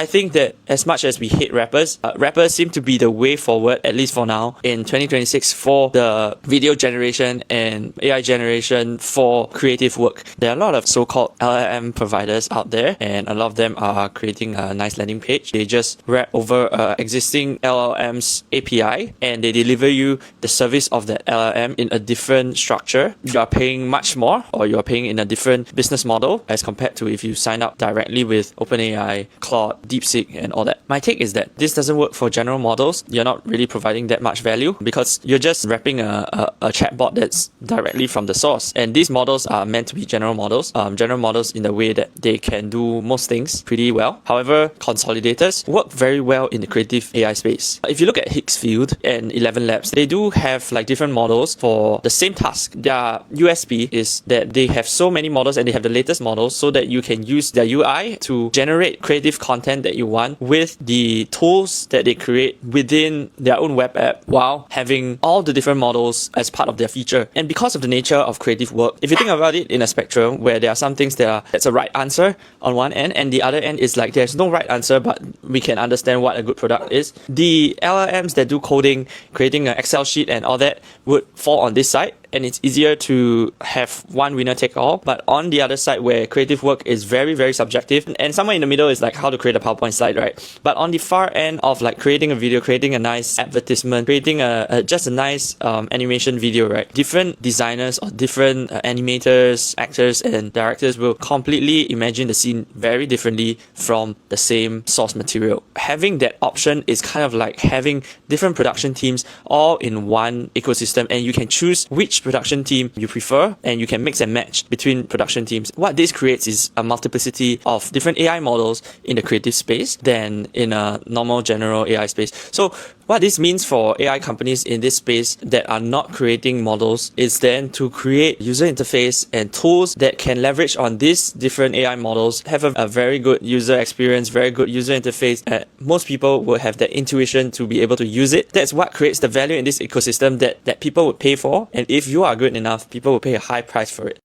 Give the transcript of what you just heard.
I think that as much as we hate rappers, rappers seem to be the way forward, at least for now, in 2026 for the video generation and AI generation for creative work. There are a lot of so-called LLM providers out there, and a lot of them are creating a nice landing page. They just wrap over existing LLM's API and they deliver you the service of that LLM in a different structure. You are paying much more, or you are paying in a different business model as compared to if you sign up directly with OpenAI, Claude, DeepSeek, and all that. My take is that this doesn't work for general models. You're not really providing that much value because you're just wrapping a chatbot that's directly from the source. And these models are meant to be general models in the way that they can do most things pretty well. However, consolidators work very well in the creative AI space. If you look at Higgsfield and 11 Labs, they do have like different models for the same task. Their USP is that they have so many models and they have the latest models so that you can use their UI to generate creative content that you want with the tools that they create within their own web app while having all the different models as part of their feature. And because of the nature of creative work, if you think about it in a spectrum where there are some things that's a right answer on one end and the other end is like there's no right answer but we can understand what a good product is, the LLMs that do coding, creating an Excel sheet and all that would fall on this side. And it's easier to have one winner take all. But on the other side where creative work is very, very subjective and somewhere in the middle is like how to create a PowerPoint slide, right? But on the far end of like creating a video, creating a nice advertisement, creating just a nice animation video, right? Different designers or different animators, actors and directors will completely imagine the scene very differently from the same source material. Having that option is kind of like having different production teams all in one ecosystem, and you can choose which production team you prefer and you can mix and match between production teams. What this creates is a multiplicity of different AI models in the creative space than in a normal general AI space. So what this means for AI companies in this space that are not creating models is then to create user interface and tools that can leverage on these different AI models, have a very good user experience, very good user interface. Most people will have that intuition to be able to use it. That's what creates the value in this ecosystem that people would pay for. And if you are good enough, people will pay a high price for it.